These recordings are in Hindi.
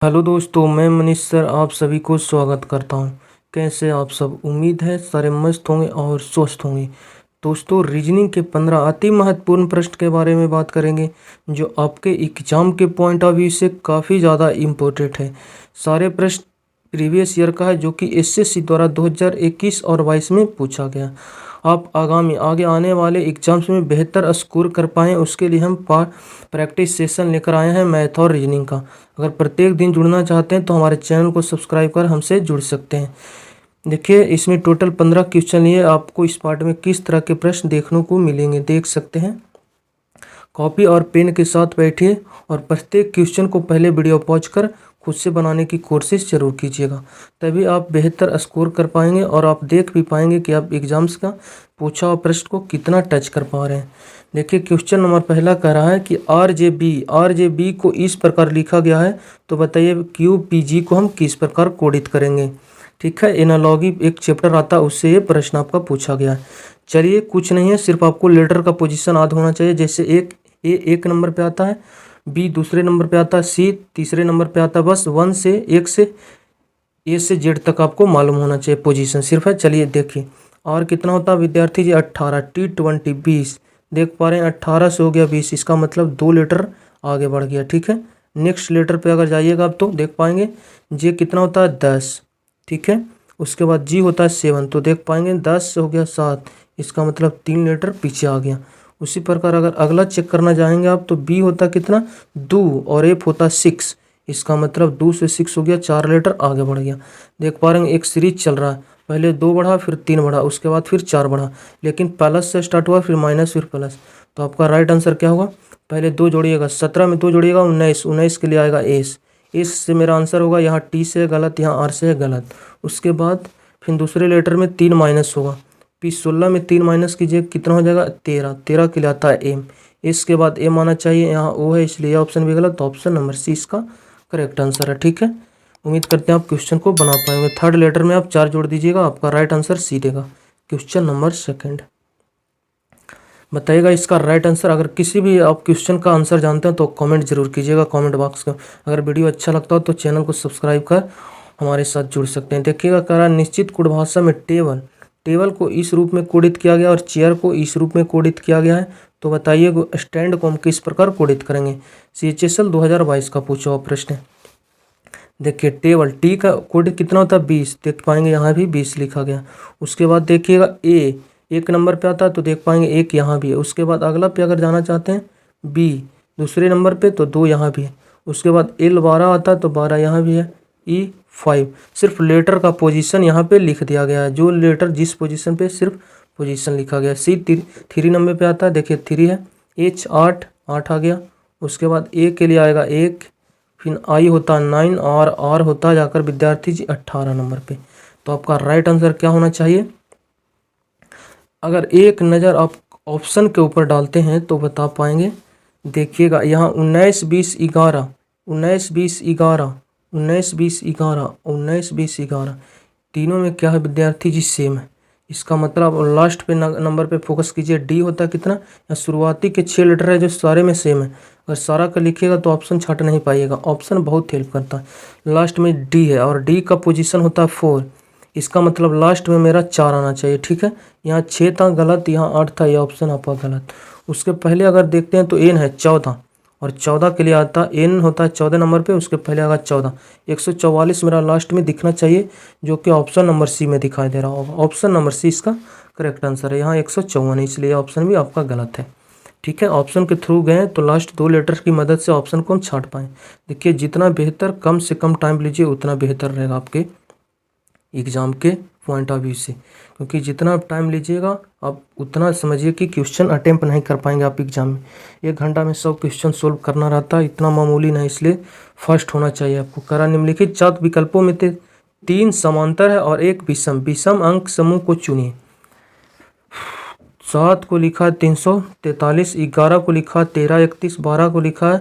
हेलो दोस्तों, मैं मनीष सर आप सभी को स्वागत करता हूं। कैसे आप सब? उम्मीद है सारे मस्त होंगे और स्वस्थ होंगे। दोस्तों, रीजनिंग के 15 अति महत्वपूर्ण प्रश्न के बारे में बात करेंगे जो आपके एग्जाम के पॉइंट ऑफ व्यू से काफ़ी ज़्यादा इम्पोर्टेंट है। सारे प्रश्न प्रीवियस ईयर का है जो कि एसएससी द्वारा 2021 और 22 में पूछा गया। आप आगे आने वाले एग्जाम्स में बेहतर स्कोर कर पाएँ उसके लिए हम प्रैक्टिस सेशन लेकर आए हैं मैथ और रीजनिंग का। अगर प्रत्येक दिन जुड़ना चाहते हैं तो हमारे चैनल को सब्सक्राइब कर हमसे जुड़ सकते हैं। देखिए, इसमें टोटल 15 क्वेश्चन लिए आपको इस पार्ट में किस तरह के प्रश्न देखने को मिलेंगे देख सकते हैं। कॉपी और पेन के साथ बैठिए और प्रत्येक क्वेश्चन को पहले वीडियो पॉज कर खुद से बनाने की कोशिश जरूर कीजिएगा, तभी आप बेहतर स्कोर कर पाएंगे और आप देख भी पाएंगे कि आप एग्जाम्स का पूछा हुआ प्रश्न को कितना टच कर पा रहे हैं। देखिए, क्वेश्चन नंबर पहला कह रहा है कि आर जे बी को इस प्रकार लिखा गया है, तो बताइए क्यू पी जी को हम किस प्रकार कोडित करेंगे। ठीक है, एनालॉगी एक चैप्टर आता है, उससे ये प्रश्न आपका पूछा गया है। चलिए, कुछ नहीं है, सिर्फ आपको लेटर का पोजीशन याद होना चाहिए। जैसे एक नंबर पे आता है, बी दूसरे नंबर पे आता है, सी तीसरे नंबर पे आता है। बस एक से ए से जेड तक आपको मालूम होना चाहिए पोजीशन सिर्फ है। चलिए देखिए, और कितना होता है विद्यार्थी जी? 18, T20 20। देख पा रहे हैं 18 से हो गया 20, इसका मतलब 2 लेटर आगे बढ़ गया। ठीक है, नेक्स्ट लेटर पे अगर जाइएगा आप तो देख पाएंगे जे कितना होता है 10। ठीक है, उसके बाद जी होता है 7, तो देख पाएंगे 10 से हो गया 7, इसका मतलब 3 लेटर पीछे आ गया। उसी प्रकार अगर अगला चेक करना चाहेंगे आप तो बी होता कितना 2 और एफ होता 6, इसका मतलब 2 से 6 हो गया, 4 लेटर आगे बढ़ गया। देख पा रहे हैं एक सीरीज चल रहा है, पहले 2 बढ़ा फिर 3 बढ़ा उसके बाद फिर 4 बढ़ा, लेकिन प्लस से स्टार्ट हुआ फिर माइनस फिर प्लस। तो आपका राइट आंसर क्या होगा? पहले 2 जोड़िएगा, 17 में 2 जोड़िएगा 19, 19 के लिए आएगा एस से मेरा आंसर होगा। यहाँ टी से है गलत, यहाँ आर से है गलत। उसके बाद फिर दूसरे लेटर में 3 माइनस होगा, फिर 16 में 3 माइनस कीजिए कितना हो जाएगा 13, 13 के लिए आता है एम। इसके बाद एम आना चाहिए, यहाँ ओ है इसलिए ऑप्शन भी गलत, तो ऑप्शन नंबर सी इसका करेक्ट आंसर है। ठीक है, उम्मीद करते हैं आप क्वेश्चन को बना पाएंगे। थर्ड लेटर में आप 4 जोड़ दीजिएगा, आपका राइट आंसर सी देगा। क्वेश्चन नंबर सेकंड, बताइएगा इसका राइट आंसर। अगर किसी भी आप क्वेश्चन का आंसर जानते हैं तो कमेंट जरूर कीजिएगा कमेंट बॉक्स में। अगर वीडियो अच्छा लगता हो तो चैनल को सब्सक्राइब कर हमारे साथ जुड़ सकते हैं। देखिएगा, कह रहा है निश्चित कोड भाषा में टेबल को इस रूप में कोडित किया गया और चेयर को इस रूप में कोडित किया गया है, तो बताइए स्टैंड को हम किस प्रकार कोडित करेंगे। CHSL 2022 का पूछा हुआ प्रश्न है। देखिए, टेबल टी का कोड कितना होता है 20, देख पाएंगे यहाँ भी 20 लिखा गया। उसके बाद देखिएगा एक नंबर पे आता है तो देख पाएंगे एक यहाँ भी है। उसके बाद अगला पे अगर जाना चाहते हैं बी दूसरे नंबर पे तो 2 यहाँ भी है। उसके बाद L 12 आता है तो 12 यहाँ भी है। E 5, सिर्फ लेटर का पोजीशन यहाँ पे लिख दिया गया है, जो लेटर जिस पोजीशन पे सिर्फ पोजीशन लिखा गया है। C 3 नंबर पे आता है, देखिए 3 है। H 8 आ गया। उसके बाद A के लिए आएगा 1, फिर I होता है 9 और R होता है जाकर विद्यार्थी जी 18 नंबर पे। तो आपका राइट आंसर क्या होना चाहिए? अगर एक नज़र आप ऑप्शन के ऊपर डालते हैं तो बता पाएंगे। देखिएगा, यहाँ 19 20 11, 19 20 11, 19 20 11, 19 20 11, तीनों में क्या है विद्यार्थी जी? सेम है। इसका मतलब लास्ट पे नंबर पे फोकस कीजिए। डी होता है कितना? या शुरुआती के 6 लेटर है जो सारे में सेम है। अगर सारा का लिखिएगा तो ऑप्शन छाट नहीं पाइएगा, ऑप्शन बहुत हेल्प करता है। लास्ट में डी है और डी का पोजीशन होता है 4, इसका मतलब लास्ट में मेरा 4 आना चाहिए। ठीक है, यहाँ 6 था गलत, यहाँ 8 था, यह ऑप्शन आपका गलत। उसके पहले अगर देखते हैं तो एन है 14 और 14 के लिए आता है एन होता है 14 नंबर पे, उसके पहले आएगा 14। 144 मेरा लास्ट में दिखना चाहिए जो कि ऑप्शन नंबर सी में दिखाई दे रहा होगा। ऑप्शन नंबर सी इसका करेक्ट आंसर है। यहाँ 154 है इसलिए ऑप्शन भी आपका गलत है। ठीक है, ऑप्शन के थ्रू गए तो लास्ट 2 लेटर्स की मदद से ऑप्शन को हम छाट पाएँ। देखिए, जितना बेहतर कम से कम टाइम लीजिए उतना बेहतर रहेगा आपके एग्ज़ाम के पॉइंट ऑफ व्यू से, क्योंकि जितना आप टाइम लीजिएगा आप उतना समझिए कि क्वेश्चन अटेम्प्ट नहीं कर पाएंगे आप एग्जाम में। 1 घंटा में 100 क्वेश्चन सोल्व करना रहता है, इतना मामूली नहीं, इसलिए फर्स्ट होना चाहिए आपको। करा निम्नलिखित 4 विकल्पों में 3 समांतर है और 1 विषम अंक समूह को चुनिए। 7 को लिखा है 343, 11 को लिखा है 1331, 12 को लिखा है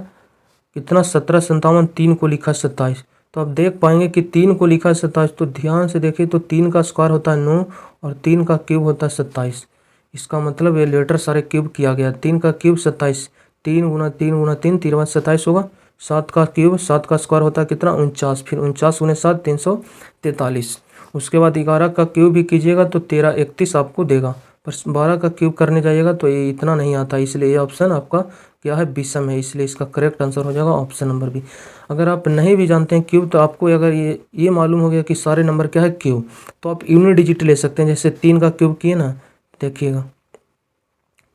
कितना 1757, 3 को लिखा है 27। तो आप देख पाएंगे कि 3 को लिखा है 27, तो ध्यान से देखिए तो 3 का स्क्वायर होता है 9 और 3 का क्यूब होता है 27। इसका मतलब ये लेटर सारे क्यूब किया गया। 3 का क्यूब 27, 3 गुना 3 गुना 3 3 27 होगा, 7 का क्यूब, 7 का स्क्वायर होता है कितना 49, फिर 49 गुने 7 343। उसके बाद 11 का क्यूब भी कीजिएगा तो 1331 आपको देगा, पर 12 का क्यूब करने जाइएगा तो ये इतना नहीं आता, इसलिए ये ऑप्शन आपका क्या है विषम है, इसलिए इसका करेक्ट आंसर हो जाएगा ऑप्शन नंबर बी। अगर आप नहीं भी जानते हैं क्यूब, तो आपको अगर ये मालूम हो गया कि सारे नंबर क्या है क्यूब, तो आप यूनिट डिजिट ले सकते हैं। जैसे 3 का क्यूब किए ना, देखिएगा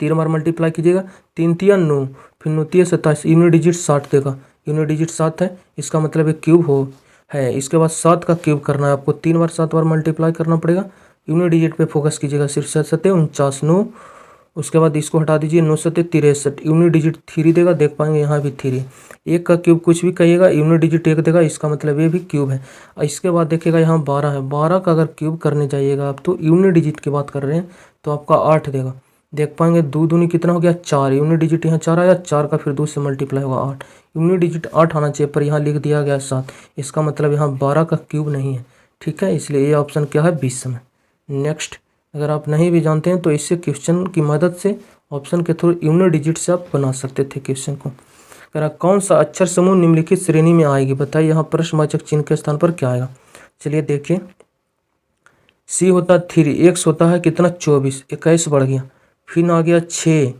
3 बार मल्टीप्लाई कीजिएगा, 3 तिया 9, फिर 9 तिया 27, यूनिट डिजिट 60 देगा, यूनिट डिजिट 7 है, इसका मतलब एक क्यूब हो है। इसके बाद 7 का क्यूब करना है आपको, 3 बार 7 बार मल्टीप्लाई करना पड़ेगा, यूनिट डिजिट पे फोकस कीजिएगा, सिर्फ 7 49 9। उसके बाद इसको हटा दीजिए, 9 7 63, यूनिट डिजिट 3 देगा, देख पाएंगे यहाँ भी 3। 1 का क्यूब कुछ भी कहिएगा, यूनिट डिजिट 1 देगा, इसका मतलब ये भी क्यूब है। इसके बाद देखिएगा यहाँ 12 है, 12 का अगर क्यूब करने जाइएगा आप, तो यूनिट डिजिट की बात कर रहे हैं, तो आपका 8 देगा, देख पाएंगे 2 दूनी कितना हो गया 4, यूनिट डिजिट यहाँ 4 आया, 4 का फिर 2 से मल्टीप्लाई होगा 8, यूनिट डिजिट 8 आना चाहिए, पर यहाँ लिख दिया गया 7, इसका मतलब यहाँ 12 का क्यूब नहीं है, ठीक है, इसलिए ये ऑप्शन क्या है विषम है। नेक्स्ट, अगर आप नहीं भी जानते हैं तो इससे क्वेश्चन की मदद से ऑप्शन के थ्रू यूनिट डिजिट से आप बना सकते थे क्वेश्चन को। अगर कौन सा अक्षर समूह निम्नलिखित श्रेणी में आएगी, बताइए यहाँ प्रश्नवाचक चिन्ह के स्थान पर क्या आएगा। चलिए देखिए, सी होता 3, एक्स होता है कितना 24, 21 बढ़ गया, फिर आ गया 6,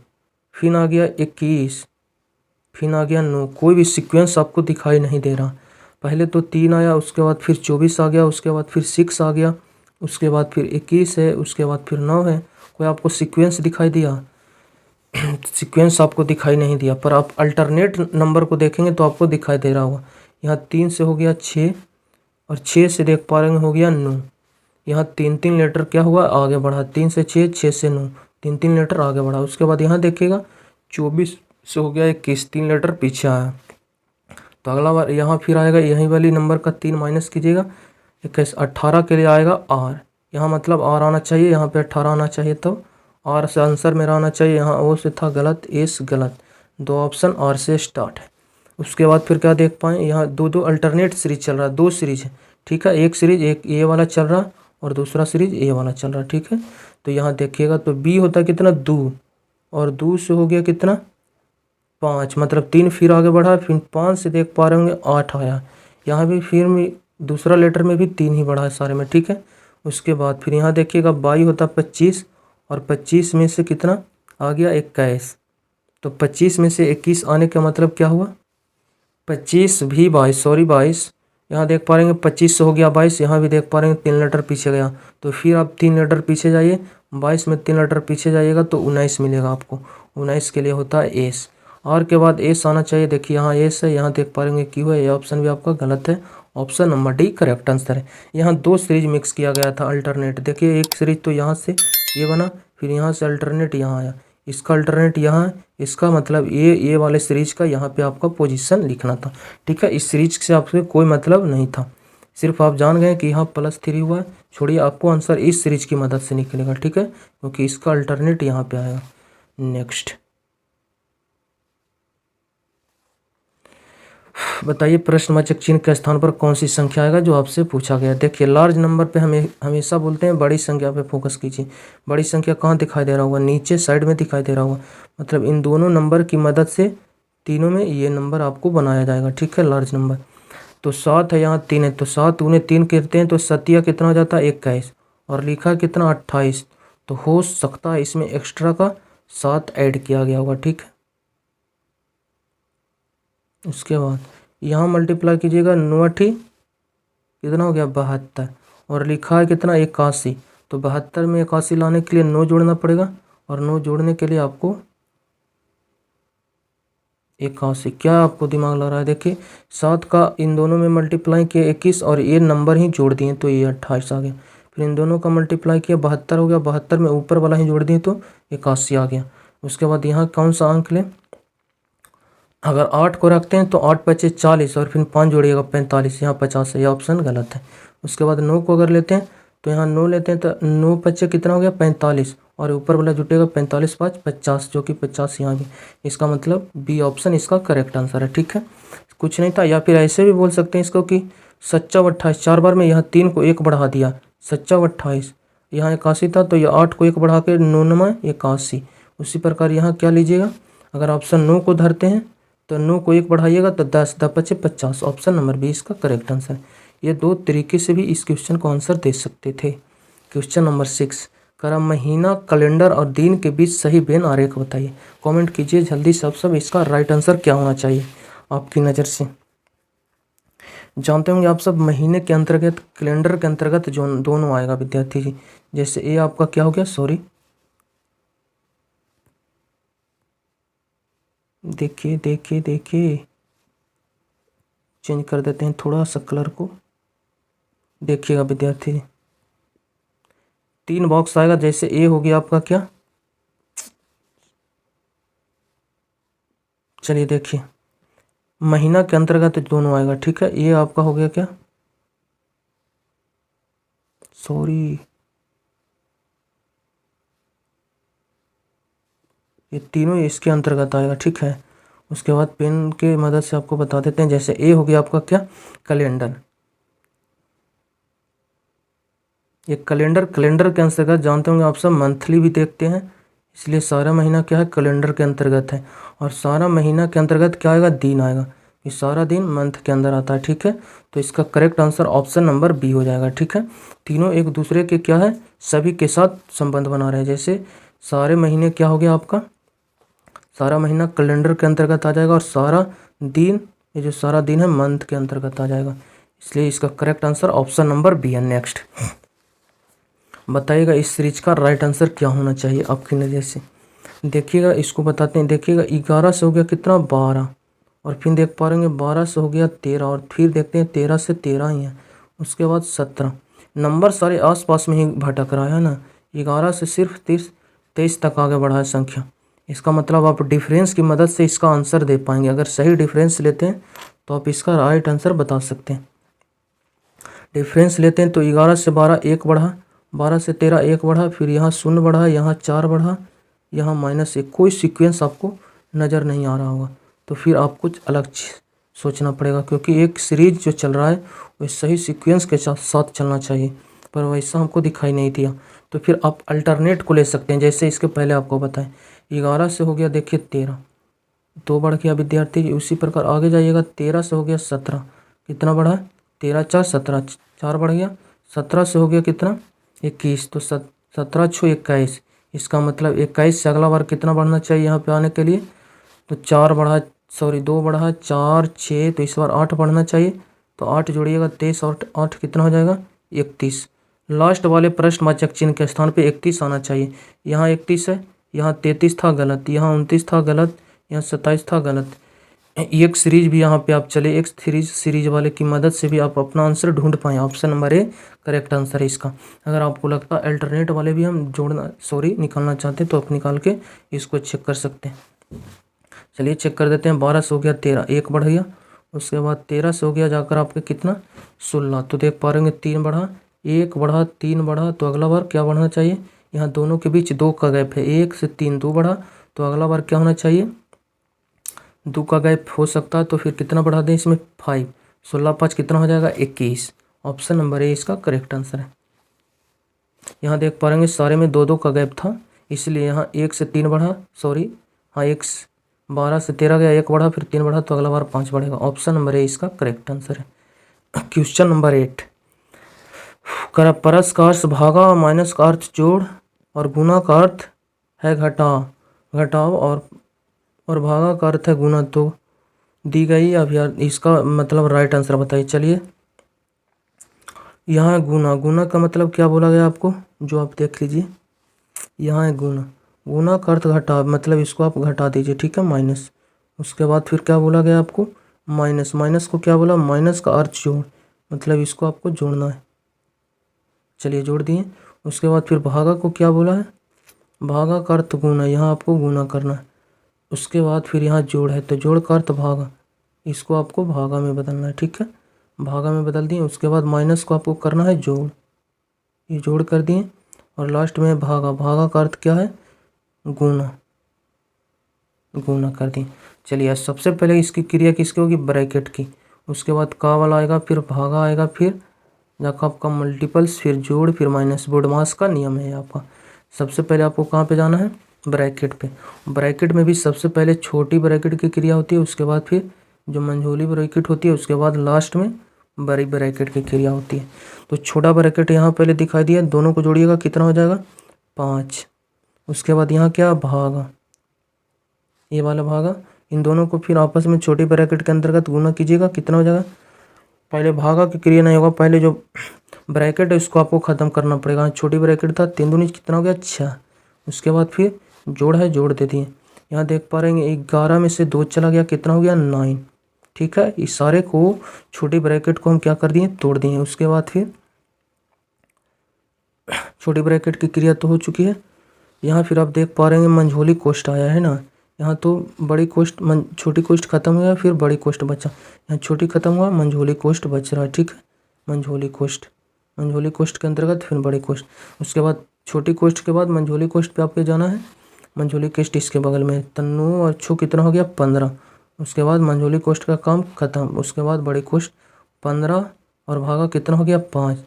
फिर आ गया 21, फिर आ गया 9, कोई भी सीक्वेंस आपको दिखाई नहीं दे रहा। पहले तो 3 आया, उसके बाद फिर 24 आ गया, उसके बाद फिर 6 आ गया, उसके बाद फिर 21 है, उसके बाद फिर 9 है, कोई आपको सीक्वेंस दिखाई दिया? सीक्वेंस आपको दिखाई नहीं दिया, पर आप अल्टरनेट नंबर को देखेंगे तो आपको दिखाई दे रहा होगा। यहाँ 3 से हो गया 6, और 6 से देख पा रहे हैं हो गया 9, यहाँ 3 लेटर क्या हुआ आगे बढ़ा, 3 से 6, 6 से 9, 3 लेटर आगे बढ़ा। उसके बाद यहाँ देखिएगा 24 से हो गया 21, 3 लेटर पीछे आया, तो अगला बार यहाँ फिर आएगा यही वाली नंबर का 3 माइनस कीजिएगा, 21 18 के लिए आएगा आर, यहाँ मतलब आर आना चाहिए, यहाँ पे 18 आना चाहिए, तो आर से आंसर मेरा आना चाहिए, यहाँ ओ से था गलत, एस गलत, 2 ऑप्शन आर से स्टार्ट है। उसके बाद फिर क्या देख पाएँ, यहाँ 2 अल्टरनेट सीरीज चल रहा है, 2 सीरीज है, ठीक है, एक सीरीज एक ए वाला चल रहा और दूसरा सीरीज ए वाला चल रहा, ठीक है। तो यहाँ देखिएगा तो बी होता है कितना 2, और 2 से हो गया कितना 5, मतलब 3 फिर आगे बढ़ा, फिर 5 से देख पा रहे होंगे 8 आया, यहाँ भी फिर में दूसरा लेटर में भी 3 ही बढ़ा है सारे में, ठीक है। उसके बाद फिर यहाँ देखिएगा 22 होता 25, और 25 में से कितना आ गया 21, तो 25 में से 21 आने का मतलब क्या हुआ 25 भी 22, सॉरी 22, यहाँ देख पा रहे हैं 25 से हो गया 22, यहाँ भी देख पा रहे हैं 3 लेटर पीछे गया, तो फिर आप 3 लेटर पीछे जाइए, 22 में 3 लेटर पीछे जाइएगा तो 19 मिलेगा आपको, 19 के लिए होता है एस, आर के बाद एस आना चाहिए, देखिए यहाँ एस है, यहाँ देख पा रहे हैं क्यू है, ये ऑप्शन भी आपका गलत है, option number D correct answer है। यहाँ 2 सीरीज मिक्स किया गया था अल्टरनेट, देखिए एक सीरीज तो यहाँ से ये बना, फिर यहाँ से अल्टरनेट यहाँ आया, इसका अल्टरनेट यहाँ है, इसका मतलब ये वाले सीरीज का यहाँ पे आपका पोजीशन लिखना था, ठीक है। इस सीरीज से आपसे कोई मतलब नहीं था, सिर्फ आप जान गए कि यहाँ +3 हुआ है, छोड़िए आपको आंसर इस सीरीज की मदद से निकलेगा, ठीक है, क्योंकि इसका अल्टरनेट यहाँ पे आएगा। नेक्स्ट बताइए प्रश्नवाचक चिन्ह के स्थान पर कौन सी संख्या आएगा जो आपसे पूछा गया। देखिए लार्ज नंबर पे हमें हमेशा बोलते हैं बड़ी संख्या पे फोकस कीजिए, बड़ी संख्या कहाँ दिखाई दे रहा होगा, नीचे साइड में दिखाई दे रहा होगा, मतलब इन दोनों नंबर की मदद से तीनों में ये नंबर आपको बनाया जाएगा, ठीक है, लार्ज नंबर। तो 7 है, यहाँ 3 है, तो 7 उन्हें 3 कहते हैं, तो 7 कितना हो जाता है 21, और लिखा कितना 28, तो हो सकता है इसमें एक्स्ट्रा का 7 ऐड किया गया होगा, ठीक है। उसके बाद यहाँ मल्टीप्लाई कीजिएगा, 9 कितना हो गया 72, और लिखा है कितना 81, तो 72 में 81 लाने के लिए 9 जोड़ना पड़ेगा, और 9 जोड़ने के लिए आपको 81, क्या आपको दिमाग लग रहा है, देखिए 7 का इन दोनों में मल्टीप्लाई किया 21, और ये नंबर ही जोड़ दिए तो ये 28 आ गया, फिर इन दोनों का मल्टीप्लाई किया 72 हो गया, 72 में ऊपर वाला ही जोड़ दिए तो 81 आ गया। उसके बाद यहाँ कौन सा अंक लें, अगर 8 को रखते हैं तो 8 पचे 40, और फिर 5 जोड़िएगा 45, यहाँ 50 है, यह ऑप्शन गलत है। उसके बाद 9 को अगर लेते हैं तो यहाँ 9 लेते हैं, तो 9 पचे कितना हो गया 45, और ऊपर वाला जुटेगा 45 5 50, जो कि 50 यहाँ भी, इसका मतलब बी ऑप्शन इसका करेक्ट आंसर है, ठीक है, कुछ नहीं था। या फिर ऐसे भी बोल सकते हैं इसको कि 7 28, 4 बार में यहाँ 3 को 1 बढ़ा दिया, 7 28, यहाँ 81 था तो यह 8 को 1 बढ़ा के 9 81। उसी प्रकार यहाँ क्या लीजिएगा, अगर ऑप्शन 9 को धरते हैं तो 9 को 1 बढ़ाइएगा तो 10, 10 पचे 50। ऑप्शन नंबर बी इसका करेक्ट आंसर। ये दो तरीके से भी इस क्वेश्चन को आंसर दे सकते थे। क्वेश्चन नंबर 6, करा महीना, कैलेंडर और दिन के बीच सही वेन आरेख बताइए। कमेंट कीजिए जल्दी सब इसका राइट आंसर क्या होना चाहिए आपकी नज़र से। जानते होंगे आप सब महीने के अंतर्गत, कैलेंडर के अंतर्गत जो दोनों आएगा विद्यार्थी जी। जैसे ये आपका क्या हो गया, सॉरी देखिए देखिए देखिए, चेंज कर देते हैं थोड़ा सा कलर को। देखिएगा विद्यार्थी जी, 3 बॉक्स आएगा। जैसे ए हो गया आपका क्या, चलिए देखिए महीना के अंतर्गत दोनों आएगा, ठीक है। ये आपका हो गया क्या, सॉरी ये तीनों इसके अंतर्गत आएगा, ठीक है। उसके बाद पेन के मदद से आपको बता देते हैं। जैसे ए हो गया आपका क्या, कैलेंडर। ये कैलेंडर के अंतर्गत जानते होंगे आप सब मंथली भी देखते हैं, इसलिए सारा महीना क्या है, कैलेंडर के अंतर्गत है। और सारा महीना के अंतर्गत क्या आएगा, दिन आएगा। ये सारा दिन मंथ के अंदर आता है, ठीक है। तो इसका correct answer option number B हो जाएगा, ठीक है। तीनों एक दूसरे के क्या है, सभी के साथ संबंध बना रहे हैं। जैसे सारे महीने क्या हो गया आपका, सारा महीना कैलेंडर के अंतर्गत आ जाएगा, और सारा दिन, ये जो सारा दिन है मंथ के अंतर्गत आ जाएगा। इसलिए इसका correct answer option number B है। नेक्स्ट बताइएगा इस सीरीज का राइट आंसर क्या होना चाहिए आपकी नज़र से। देखिएगा इसको बताते हैं। देखिएगा 11 से हो गया कितना, 12, और फिर देख पा रहे 12 से हो गया 13, और फिर देखते हैं 13 से 13 ही है। उसके बाद 17, नंबर सारे आसपास में ही भटक रहा है ना। 11 से सिर्फ 23 तक आगे बढ़ा है संख्या। इसका मतलब आप डिफरेंस की मदद से इसका आंसर दे पाएंगे। अगर सही डिफरेंस लेते हैं तो आप इसका राइट आंसर बता सकते हैं। डिफरेंस लेते हैं तो 11 से 12 1 बढ़ा, 12 से 13 1 बढ़ा, फिर यहाँ 0 बढ़ा, यहाँ 4 बढ़ा, यहाँ -1। कोई सीक्वेंस आपको नज़र नहीं आ रहा होगा, तो फिर आप कुछ अलग सोचना पड़ेगा, क्योंकि एक सीरीज जो चल रहा है वो सही सीक्वेंस के साथ चलना चाहिए, पर वैसा हमको दिखाई नहीं दिया। तो फिर आप अल्टरनेट को ले सकते हैं। जैसे इसके पहले आपको बताएं, 11 से हो गया देखिए 13, 2 बढ़ गया विद्यार्थी जी। उसी प्रकार आगे जाइएगा, 13 से हो गया 17, कितना बढ़ा, 13 4 17, 4 बढ़ गया। 17 से हो गया कितना, 21, तो 17 6 21। इसका मतलब 21 से अगला बार कितना बढ़ना चाहिए यहाँ पे आने के लिए, तो 4 बढ़ा, सॉरी 2 बढ़ा, 4 6, तो इस बार 8 बढ़ना चाहिए। तो 8 जोड़िएगा 23, और 8 कितना हो जाएगा, 31। लास्ट वाले प्रश्नवाचक चिन्ह के स्थान पे 31 आना चाहिए। यहाँ 31 है, यहाँ 33 था गलत, यहाँ 29 था गलत, यहाँ 27 था गलत। एक सीरीज भी यहाँ पे आप चले, एक सीरीज वाले की मदद से भी आप अपना आंसर ढूंढ पाएँ। Option number A correct answer है इसका। अगर आपको लगता है अल्टरनेट वाले भी हम निकालना चाहते हैं तो आप निकाल के इसको चेक कर सकते हैं। चलिए चेक कर देते हैं। 12 से हो गया 13, 1 बढ़ गया। उसके बाद 13 से हो गया जाकर आपके कितना, 16। तो देख पा रहे 3 बढ़ा, 1 बढ़ा, 3 बढ़ा, तो अगला बार क्या बढ़ना चाहिए, यहाँ दोनों के बीच 2 का गैप है, 1 से 3 2 बढ़ा, तो अगला बार क्या होना चाहिए, 2 का गैप हो सकता है। तो फिर कितना बढ़ा दें इसमें, 5, 16 5 कितना हो जाएगा, 21। ऑप्शन नंबर ए इसका करेक्ट आंसर है। यहाँ देख पा रहे सारे में 2 2 का गैप था, इसलिए यहाँ 1 से 3 बढ़ा, सॉरी हाँ 12 से 13 गया, 1 बढ़ा, फिर 3 बढ़ा, तो अगला बार 5 बढ़ेगा। ऑप्शन नंबर ए इसका करेक्ट आंसर है। क्वेश्चन नंबर 8, करा परस का अर्थ भागा, माइनस का अर्थ जोड़, और गुना का अर्थ है घटाव, और भागा का अर्थ है गुना। तो दी गई, अब यार इसका मतलब राइट आंसर बताइए। चलिए यहाँ गुना का मतलब क्या बोला गया आपको, जो आप देख लीजिए, यहाँ है गुना का अर्थ घटाव, मतलब इसको आप घटा दीजिए, ठीक है, माइनस। उसके बाद फिर क्या बोला गया आपको, माइनस को क्या बोला, माइनस का अर्थ जोड़, मतलब इसको आपको जोड़ना है। चलिए जोड़ दिए। उसके बाद फिर भागा को क्या बोला है, भागा का अर्थ गुना, यहाँ आपको गुना करना है। उसके बाद फिर यहाँ जोड़ है, तो जोड़ का अर्थ भागा, इसको आपको भागा में बदलना है, ठीक है, भागा में बदल दिए। उसके बाद माइनस को आपको करना है जोड़, ये जोड़ कर दिए। और लास्ट में भागा का अर्थ क्या है, गुना कर दिए। चलिए सबसे पहले इसकी क्रिया किसकी होगी, ब्रैकेट की। उसके बाद का वाला आएगा, फिर भागा आएगा, फिर जाकर आपका मल्टीपल्स, फिर जोड़, फिर माइनस। बोर्डमास का नियम है आपका। सबसे पहले आपको कहाँ पे जाना है, ब्रैकेट पे। ब्रैकेट में भी सबसे पहले छोटी ब्रैकेट की क्रिया होती है, उसके बाद फिर जो मंझोली ब्रैकेट होती है, उसके बाद लास्ट में बड़ी ब्रैकेट की क्रिया होती है। तो छोटा ब्रैकेट यहाँ पहले दिखाई दिया, दोनों को जोड़िएगा कितना हो जाएगा 5। उसके बाद यहाँ क्या भागा, ये वाला भागा, इन दोनों को फिर आपस में छोटी ब्रैकेट के अंतर्गत गुना कीजिएगा, कितना हो जाएगा। पहले भागा की क्रिया नहीं होगा, पहले जो ब्रैकेट है उसको आपको ख़त्म करना पड़ेगा। छोटी ब्रैकेट था 3 दूनी कितना हो गया 6। उसके बाद फिर जोड़ है, जोड़ दे दिए। यहाँ देख पा रहे हैं 11 में से 2 चला गया, कितना हो गया 9। ठीक है, इस सारे को छोटी ब्रैकेट को हम क्या कर दिए, तोड़ दिए। उसके बाद फिर छोटी ब्रैकेट की क्रिया तो हो चुकी है। यहाँ फिर आप देख पा रहे हैं मंझोली कोष्ठ आया है ना। यहाँ तो बड़ी कोष्ठ छोटी कोष्ठ खत्म हुआ, फिर बड़ी कोष्ठ बचा। यहाँ छोटी खत्म हुआ, मंझोली कोष्ठ बच रहा है। ठीक है, मंझोली कोष्ठ के अंतर्गत फिर बड़ी कोष्ठ। उसके बाद छोटी कोष्ठ के बाद मंझोली कोष्ठ पे आपके जाना है। मंझोली कोष्ठ इसके बगल में, तन्नू और छू कितना हो गया 15। उसके बाद मंझोली कोष्ठ का काम खत्म। उसके बाद बड़ी कोष्ठ 15 और भागा कितना हो गया 5।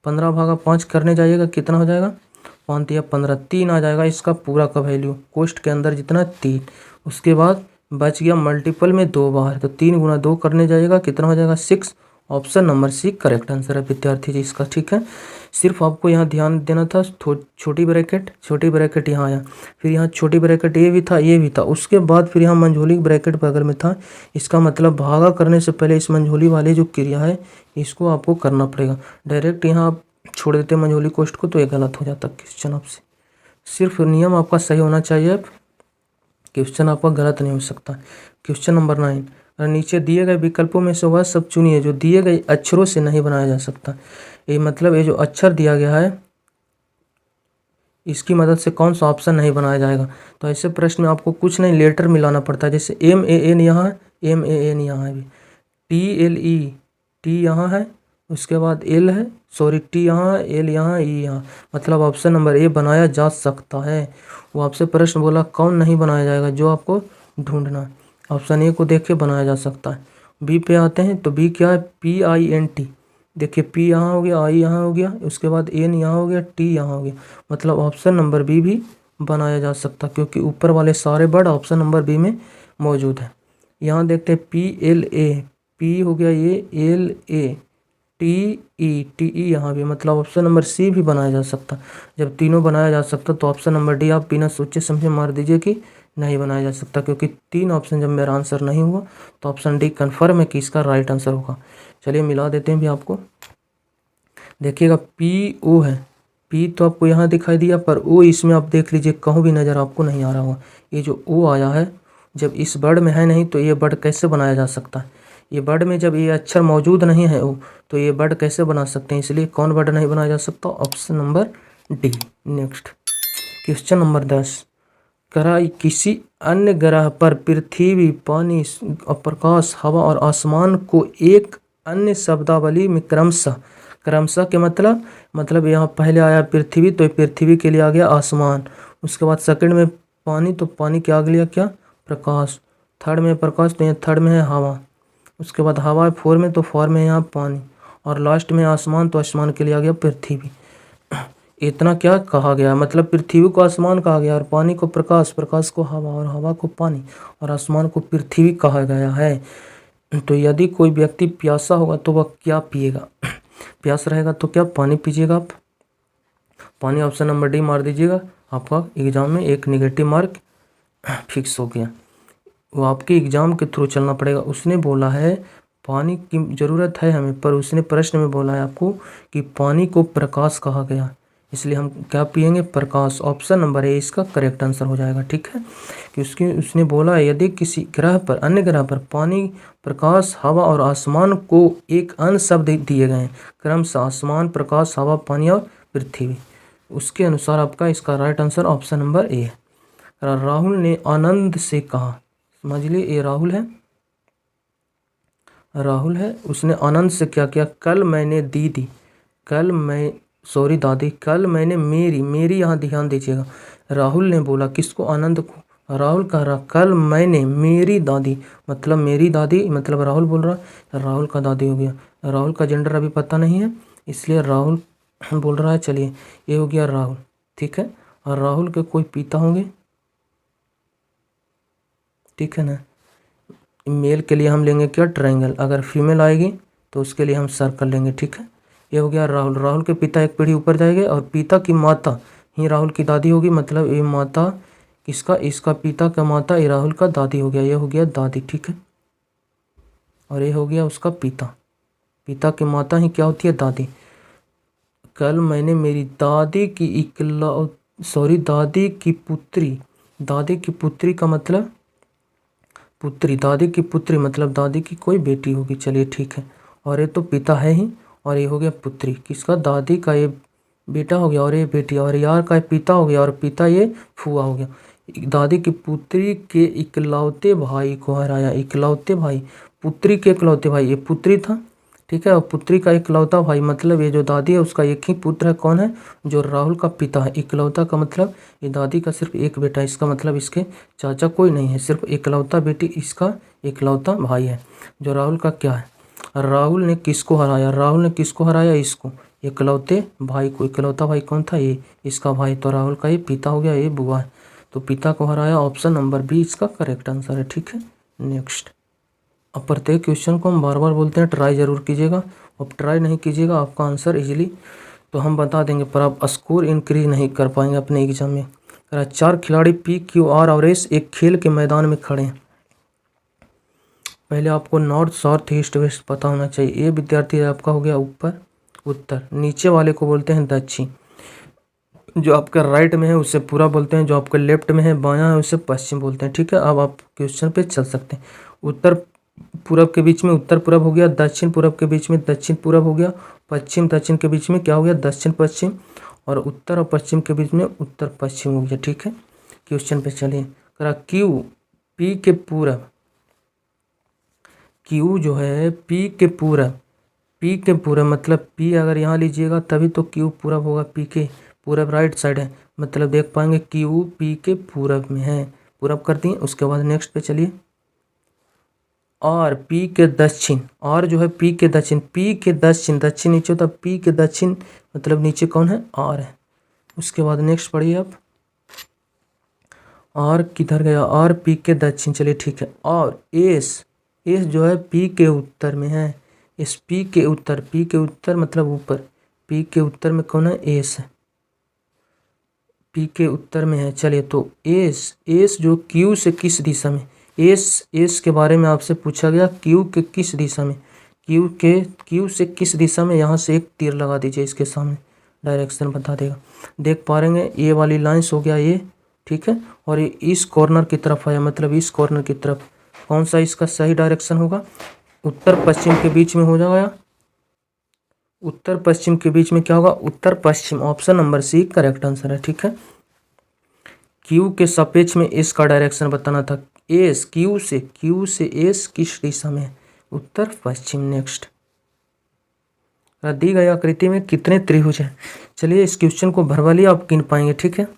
15 भागा 5 करने जाइएगा, कितना हो जाएगा 5 या 15, 3 आ जाएगा इसका पूरा का वैल्यू कोष्ठ के अंदर जितना 3। उसके बाद बच गया मल्टीपल में 2 बार, तो 3 गुना 2 करने जाइएगा, कितना हो जाएगा 6। Option number C correct answer है विद्यार्थी जी इसका। ठीक है, सिर्फ आपको यहाँ ध्यान देना था, छोटी ब्रैकेट यहाँ आया, फिर यहाँ छोटी ब्रैकेट ये भी था, उसके बाद फिर यहाँ मंझोली ब्रैकेट बगल में था। इसका मतलब भागा करने से पहले इस मंझोली वाली जो क्रिया है इसको आपको करना पड़ेगा। डायरेक्ट यहाँ आप छोड़ देते मंझोली कोष्ठ को तो ये गलत हो जाता क्वेश्चन आपसे। सिर्फ नियम आपका सही होना चाहिए, क्वेश्चन आपका गलत नहीं हो सकता। क्वेश्चन नंबर 9, नीचे दिए गए विकल्पों में से वह सब चुनिए जो दिए गए अक्षरों से नहीं बनाया जा सकता। ये मतलब ये जो अक्षर दिया गया है इसकी मदद से कौन सा ऑप्शन नहीं बनाया जाएगा। तो ऐसे प्रश्न में आपको कुछ नहीं लेटर मिलाना पड़ता है, जैसे MAN यहाँ है, MAN यहाँ है, TLE टी यहाँ है, उसके बाद L है, सॉरी T यहाँ है, L यहाँ, E यहाँ, मतलब ऑप्शन नंबर ए बनाया जा सकता है। वो आपसे प्रश्न बोला कौन नहीं बनाया जाएगा, जो आपको ढूंढना। ऑप्शन ए को देख के बनाया जा सकता है। बी पे आते हैं तो बी क्या है, PINT। देखिए P यहाँ हो गया, I यहाँ हो गया, उसके बाद N यहाँ हो गया, T यहाँ हो गया, मतलब ऑप्शन नंबर बी भी बनाया जा सकता क्योंकि ऊपर वाले सारे वर्ड ऑप्शन नंबर बी में मौजूद है। यहाँ देखते हैं PLA, P हो गया ये, LA, TE यहाँ भी, मतलब ऑप्शन नंबर सी भी बनाया जा सकता। जब तीनों बनाया जा सकता तो ऑप्शन नंबर डी आप बिना सोचे समझे मार दीजिए कि नहीं बनाया जा सकता, क्योंकि 3 ऑप्शन जब मेरा आंसर नहीं हुआ तो ऑप्शन डी कन्फर्म है कि इसका राइट आंसर होगा। चलिए मिला देते हैं भी आपको। देखिएगा PO है, P तो आपको यहाँ दिखाई दिया, पर O इसमें आप देख लीजिए कहूँ भी नज़र आपको नहीं आ रहा होगा। ये जो O आया है जब इस वर्ड में है नहीं तो ये वर्ड कैसे बनाया जा सकता है। ये वर्ड में जब ये अक्षर मौजूद नहीं है O, तो ये वर्ड कैसे बना सकते हैं, इसलिए कौन वर्ड नहीं बनाया जा सकता, option number D. Next question number 10, किसी अन्य ग्रह पर पृथ्वी, पानी, प्रकाश, हवा और आसमान को एक अन्य शब्दावली में क्रमशः के मतलब यहाँ पहले आया पृथ्वी तो पृथ्वी के लिए आ गया आसमान, उसके बाद सेकंड में पानी तो पानी के आगे लिया क्या प्रकाश, थर्ड में प्रकाश तो यहाँ थर्ड में है हवा, उसके बाद हवा 4 में तो 4 में यहाँ पानी, और लास्ट में आसमान तो आसमान के लिए आ गया पृथ्वी। इतना क्या कहा गया, मतलब पृथ्वी को आसमान कहा गया और पानी को प्रकाश, प्रकाश को हवा और हवा को पानी और आसमान को पृथ्वी कहा गया है। तो यदि कोई व्यक्ति प्यासा होगा तो वह क्या पिएगा, प्यास रहेगा तो क्या पानी पीजिएगा आप, पानी ऑप्शन नंबर डी मार दीजिएगा, आपका एग्जाम में एक नेगेटिव मार्क फिक्स हो गया। वो आपके एग्ज़ाम के थ्रू चलना पड़ेगा। उसने बोला है पानी की ज़रूरत है हमें, पर उसने प्रश्न में बोला है आपको कि पानी को प्रकाश कहा गया, इसलिए हम क्या पिएंगे प्रकाश, ऑप्शन नंबर ए इसका करेक्ट आंसर हो जाएगा। ठीक है, कि उसने बोला है यदि किसी ग्रह पर, अन्य ग्रह पर पानी, प्रकाश, हवा और आसमान को एक अन्य शब्द दिए गए हैं क्रमशः आसमान, प्रकाश, हवा, पानी और पृथ्वी, उसके अनुसार आपका इसका right answer option number A है। राहुल ने आनंद से कहा, समझ लिए ये राहुल है, उसने आनंद से क्या किया, कल मैंने दादी, कल मैंने मेरी यहाँ ध्यान दीजिएगा। राहुल ने बोला किसको, आनंद को, राहुल कह रहा कल मैंने मेरी दादी, मतलब मेरी दादी, मतलब राहुल बोल रहा है, राहुल का दादी हो गया। राहुल का जेंडर अभी पता नहीं है इसलिए राहुल बोल रहा है। चलिए ये हो गया राहुल, ठीक है। और राहुल के कोई पिता होंगे, ठीक है ना। मेल के लिए हम लेंगे क्या, ट्रायंगल। अगर फीमेल आएगी तो उसके लिए हम सर्कल लेंगे, ठीक है। ये हो गया राहुल। राहुल के पिता एक पीढ़ी ऊपर जाएंगे और पिता की माता ही राहुल की दादी होगी, मतलब ये माता किसका, इसका पिता का माता ये राहुल का दादी हो गया, ये हो गया दादी, ठीक है। और ये हो गया उसका पिता, पिता की माता ही क्या होती है, दादी। कल मैंने मेरी दादी की दादी की पुत्री, दादी की पुत्री का मतलब पुत्री, दादी की पुत्री मतलब दादी की कोई बेटी होगी, चलिए ठीक है। और ये तो पिता है ही, और ये हो गया पुत्री, किसका, दादी का ये बेटा हो गया और ये बेटी, और यार का ये पिता हो गया और पिता ये फुआ हो गया। दादी की पुत्री के इकलौते भाई को हराया, इकलौते भाई, पुत्री के इकलौते भाई, ये पुत्री था, ठीक है। और पुत्री का इकलौता भाई मतलब ये जो दादी है उसका एक ही पुत्र है, कौन है, जो राहुल का पिता है। इकलौता का मतलब ये दादी का सिर्फ एक बेटा है, इसका मतलब इसके चाचा कोई नहीं है, सिर्फ इकलौता बेटी इसका इकलौता भाई है। जो राहुल का क्या है, राहुल ने किसको हराया, राहुल ने किसको हराया, इसको, इकलौते भाई को। इकलौता भाई कौन था, ये इसका भाई, तो राहुल का ये पिता हो गया, ये बुआ है, तो पिता को हराया। ऑप्शन नंबर बी इसका करेक्ट आंसर है, ठीक है। नेक्स्ट, अब प्रत्येक क्वेश्चन को हम बार बार बोलते हैं, ट्राई जरूर कीजिएगा। अब ट्राई नहीं कीजिएगा आपका आंसर इजीली तो हम बता देंगे, पर आप स्कोर इंक्रीज नहीं कर पाएंगे अपने एग्जाम में। 4 खिलाड़ी पी क्यू आर और एस एक खेल के मैदान में खड़े हैं। पहले आपको नॉर्थ साउथ ईस्ट वेस्ट पता होना चाहिए। ये विद्यार्थी आपका हो गया ऊपर उत्तर, नीचे वाले को बोलते हैं दक्षिण, जो आपका राइट में है उसे पूरा बोलते हैं, जो आपके लेफ्ट में है बायां है उसे पश्चिम बोलते हैं, ठीक है। अब आप क्वेश्चन पे चल सकते हैं। उत्तर पूरब के बीच में उत्तर पूरब हो गया, दक्षिण पूरब के बीच में दक्षिण पूरब हो गया, पश्चिम दक्षिण के बीच में क्या हो गया, दक्षिण पश्चिम, और उत्तर और पश्चिम के बीच में उत्तर पश्चिम हो गया, ठीक है। क्वेश्चन पे चलिए, क्यू पी के पूरब, क्यू जो है पी के पूरब, पी के पूरब मतलब पी अगर यहाँ लीजिएगा तभी तो क्यू पूरब होगा, पी के पूरब राइट साइड है, मतलब देख पाएंगे क्यू पी के पूरब में है, पूरब कर दिए। उसके बाद नेक्स्ट पे चलिए, आर पी के दक्षिण, आर जो है पी के दक्षिण, पी के दक्षिण, दक्षिण नीचे होता, पी के दक्षिण मतलब नीचे कौन है, आर है। उसके बाद नेक्स्ट पढ़िए आप, आर किधर गया, आर पी के दक्षिण, चलिए ठीक है। और एस, एस जो है पी के उत्तर में है, एस पी के उत्तर, पी के उत्तर मतलब ऊपर, पी के उत्तर में कौन है, एस है, पी के उत्तर में है। चलिए तो एस, एस जो क्यू से किस दिशा में, एस, एस के बारे में आपसे पूछा गया, क्यू के किस दिशा में, क्यू से किस दिशा में, यहाँ से एक तीर लगा दीजिए इसके सामने, डायरेक्शन बता देगा। देख पा रहे हैं ये वाली लाइन्स हो गया ये, ठीक है। और ये इस कॉर्नर की तरफ आया, मतलब इस कॉर्नर की तरफ, कौन सा इसका सही डायरेक्शन होगा, उत्तर पश्चिम के बीच में हो जाएगा, उत्तर पश्चिम के बीच में क्या होगा, उत्तर पश्चिम। Option number C correct answer है, ठीक है। क्यू के सापेक्ष में एस का डायरेक्शन बताना था, एस क्यू से एस किस दिशा में, उत्तर पश्चिम। नेक्स्ट, दी गई आकृति में कितने त्रिभुज हैं, चलिए इस क्वेश्चन को भरवालिए, आप गिन पाएंगे, ठीक है।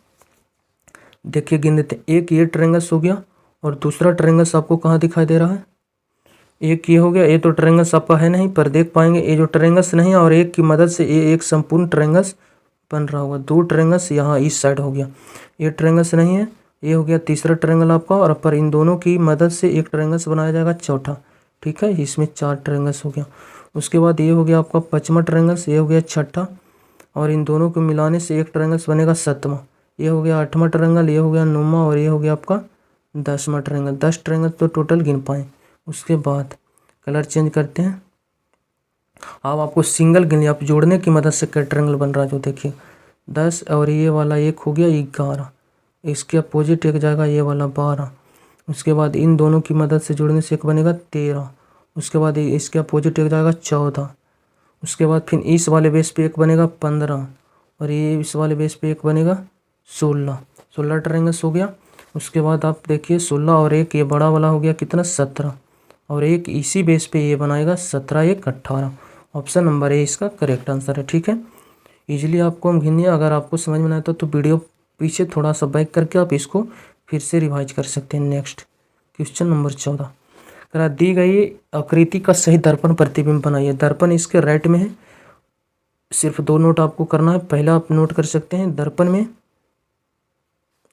देखिए गिन देते हैं, एक ये ट्रायंगल्स हो गया और दूसरा ट्रायंगल्स आपको कहाँ दिखाई दे रहा है, एक ये हो गया, ये तो ट्रायंगल्स आपका है नहीं, पर देख पाएंगे ये जो ट्रायंगल्स नहीं है और एक की मदद से ये एक संपूर्ण ट्रायंगल्स बन रहा होगा। दो ट्रायंगल्स यहाँ इस साइड हो गया, ये ट्रायंगल्स नहीं है, ये हो गया तीसरा ट्रायंगल आपका, और पर इन दोनों की मदद से एक ट्रायंगल्स बनाया जाएगा चौथा, ठीक है। इसमें 4 ट्रायंगल्स हो गया। उसके बाद ये हो गया आपका 5वां ट्रायंगल्स, ये हो गया 6ठा, और इन दोनों को मिलाने से एक ट्रायंगल्स बनेगा 7वां, ये हो गया 8वां ट्रायंगल, ये हो गया 9वां, और ये हो गया आपका 10वां ट्रायंगल। 10 ट्रायंगल तो टोटल गिन पाए। उसके बाद कलर चेंज करते हैं, अब आपको सिंगल गिन, आप जोड़ने की मदद से क्या ट्रायंगल बन रहा है, जो देखिए 10 और ये वाला एक हो गया 11, इसके अपोजिट एक जाएगा ये वाला 12, उसके बाद इन दोनों की मदद से जोड़ने से एक बनेगा 13, उसके बाद इसके अपोजिट एक जाएगा 14, उसके बाद फिर इस वाले बेस पे एक बनेगा 15, और ये इस वाले बेस पे एक बनेगा 16 ट्रायंगल्स हो गया। उसके बाद आप देखिए 16 और एक ये बड़ा वाला हो गया कितना 17, और एक इसी बेस पे ये बनाएगा 17 एक 18। ऑप्शन नंबर ए इसका करेक्ट आंसर है, ठीक है। इजीली आपको हम गिनिए, अगर आपको समझ में नहीं आता तो वीडियो पीछे थोड़ा सा बैक करके आप इसको फिर से रिवाइज कर सकते हैं। नेक्स्ट क्वेश्चन नंबर 14, अगर दी गई आकृति का सही दर्पण प्रतिबिंब बनाइए। दर्पण इसके राइट में है, सिर्फ 2 नोट आपको करना है। पहला आप नोट कर सकते हैं, दर्पण में,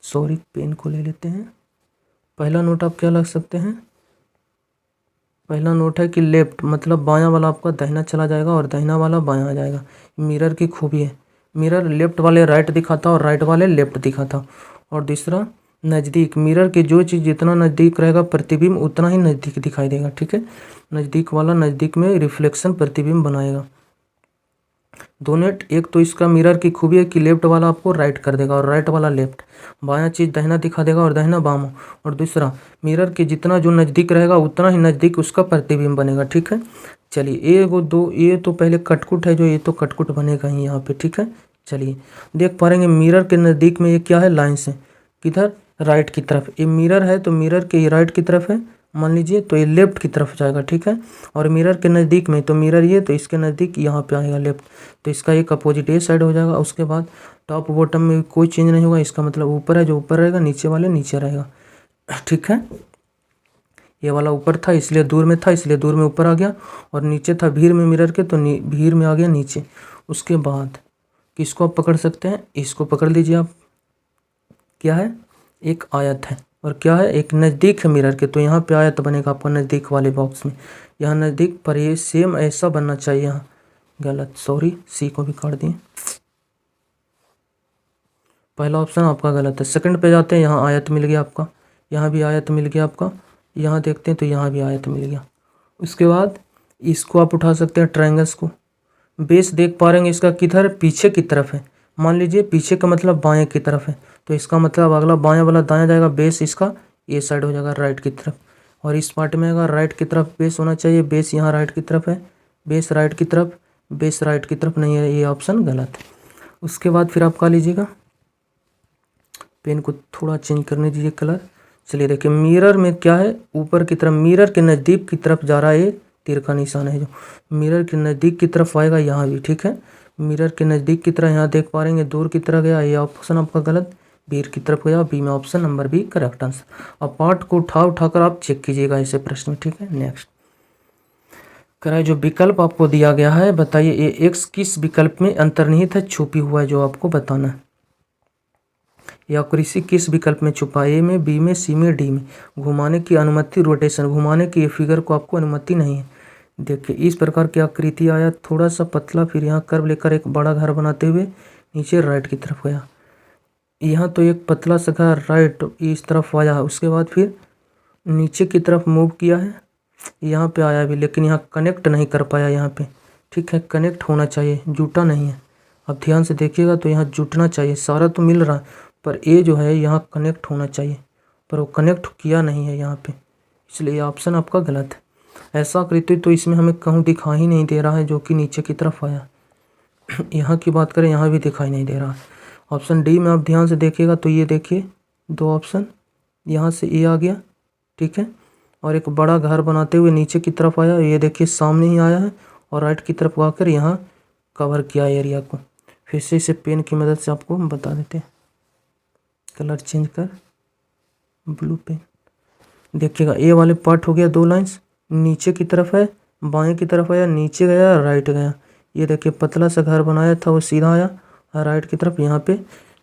सॉरी पेन को ले लेते हैं, पहला नोट आप क्या लग सकते हैं, पहला नोट है कि लेफ्ट मतलब बायां वाला आपका दाहिना चला जाएगा और दाहिना वाला बायां आ जाएगा। मिरर की खूबी है, मिरर लेफ्ट वाले राइट दिखाता और राइट वाले लेफ्ट दिखाता। और दूसरा नज़दीक, मिरर के जो चीज़ जितना नज़दीक रहेगा प्रतिबिंब उतना ही नज़दीक दिखाई देगा, ठीक है। नज़दीक वाला नज़दीक में रिफ्लेक्शन प्रतिबिंब बनाएगा। दो नेट, एक तो इसका मिरर की खूबी है कि लेफ्ट वाला आपको राइट कर देगा और राइट वाला लेफ्ट, बायां चीज़ दाहिना दिखा देगा और दाहिना बामा। और दूसरा मिरर के जितना जो नज़दीक रहेगा उतना ही नज़दीक उसका प्रतिबिंब बनेगा, ठीक है। चलिए ये वो दो, ये तो पहले कटकुट है जो, ये तो कटकुट बनेगा ही यहाँ पे, ठीक है। चलिए देख पा रहे हैं मिरर के नज़दीक में ये क्या है, लाइन्स है, किधर, राइट की तरफ। ये मिरर है तो मिरर के ये राइट की तरफ है मान लीजिए, तो ये लेफ्ट की तरफ जाएगा, ठीक है। और मिरर के नज़दीक में, तो मिरर ये तो इसके नज़दीक यहाँ पे आएगा लेफ्ट, तो इसका एक अपोजिट ये साइड हो जाएगा। उसके बाद टॉप बॉटम में कोई चेंज नहीं होगा, इसका मतलब ऊपर है जो ऊपर रहेगा, नीचे वाले नीचे रहेगा, ठीक है। ये वाला ऊपर था इसलिए दूर में था, इसलिए दूर में ऊपर आ गया, और नीचे था भीड़ में मिरर के तो भीड़ में आ गया नीचे। उसके बाद किसको आप पकड़ सकते हैं, इसको पकड़ लीजिए आप, क्या है, एक आयत है, और क्या है, एक नज़दीक है मिरर के, तो यहाँ पे आयत बनेगा आपका नज़दीक वाले बॉक्स में, यहाँ नज़दीक पर ये सेम ऐसा बनना चाहिए। यहाँ गलत, सॉरी, सी को भी काट दिए, पहला ऑप्शन आपका गलत है। सेकंड पे जाते हैं, यहाँ आयत मिल गया आपका, यहाँ भी आयत मिल गया आपका, यहाँ देखते हैं तो यहाँ भी आयत मिल गया। उसके बाद इसको आप उठा सकते हैं ट्रायंगल्स को, बेस देख पा रहे हैं इसका किधर, पीछे की तरफ है, मान लीजिए पीछे का मतलब बाएं की तरफ है, तो इसका मतलब अगला बाएं वाला दायां जाएगा, बेस इसका ये साइड हो जाएगा राइट की तरफ। और इस पार्ट में अगर राइट की तरफ बेस होना चाहिए, बेस यहाँ राइट की तरफ है, बेस राइट की तरफ, बेस राइट की तरफ नहीं है, ये ऑप्शन गलत है। उसके बाद फिर आप क्या लीजिएगा, पेन को थोड़ा चेंज करने दीजिए कलर। चलिए देखिए मिरर में क्या है, ऊपर की तरफ, मिरर के नज़दीक की तरफ जा रहा है, ये तीर का निशान है जो मिरर के नज़दीक की तरफ आएगा यहाँ भी, ठीक है। मिरर के नज़दीक की तरह यहाँ देख पा रहे हैं, दूर की तरह गया, ये ऑप्शन आपका गलत, बी की तरफ गया, बी में option number B correct answer. अब पार्ट को उठाकर आप चेक कीजिएगा ऐसे प्रश्न में, ठीक है। नेक्स्ट कराए, जो विकल्प आपको दिया गया है बताइए, ये एक्स किस विकल्प में अंतर्निहित है, छुपी हुआ है, जो आपको बताना है। या कृषि किस विकल्प में छुपा, ए में, बी में, सी में, डी में। घुमाने की अनुमति, रोटेशन, घुमाने की ये फिगर को आपको अनुमति नहीं है। देखिए इस प्रकार की आकृति आया, थोड़ा सा पतला, फिर यहाँ कर्व लेकर एक बड़ा घर बनाते हुए नीचे राइट की तरफ गया, यहाँ तो एक पतला सा घर राइट इस तरफ आया है, उसके बाद फिर नीचे की तरफ मूव किया है, यहाँ पे आया भी, लेकिन यहाँ कनेक्ट नहीं कर पाया यहाँ पे, ठीक है। कनेक्ट होना चाहिए, जुटा नहीं है। अब ध्यान से देखिएगा तो यहाँ जुटना चाहिए, सारा तो मिल रहा है, पर ए जो है यहाँ कनेक्ट होना चाहिए, पर वो कनेक्ट किया नहीं है यहाँ पे, इसलिए ऑप्शन आपका गलत है। ऐसा आकृति तो इसमें हमें कहूँ दिखाई ही नहीं दे रहा है जो कि नीचे की तरफ आया। यहाँ की बात करें, यहाँ भी दिखाई नहीं दे रहा है। ऑप्शन डी में आप ध्यान से देखिएगा तो ये देखिए दो ऑप्शन, यहाँ से ए आ गया, ठीक है, और एक बड़ा घर बनाते हुए नीचे की तरफ आया, ये देखिए सामने ही आया है, और राइट की तरफ आकर यहाँ कवर किया एरिया को। फिर से इसे पेन की मदद से आपको हम बता देते हैं, कलर चेंज कर, ब्लू पेन। देखिएगा ए वाले पार्ट हो गया, दो लाइंस नीचे की तरफ है, बाएं की तरफ आया, नीचे गया, राइट गया। ये देखिए पतला सा घर बनाया था वो सीधा आया राइट की तरफ, यहाँ पे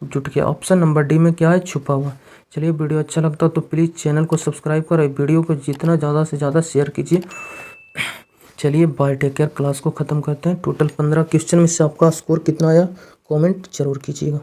जुट गया। ऑप्शन नंबर डी में क्या है, छुपा हुआ। चलिए वीडियो अच्छा लगता है तो प्लीज़ चैनल को सब्सक्राइब करें, वीडियो को जितना ज़्यादा से ज़्यादा शेयर कीजिए। चलिए बाय, टेक केयर। क्लास को ख़त्म करते हैं। टोटल 15 क्वेश्चन में से आपका स्कोर कितना आया कमेंट जरूर कीजिएगा।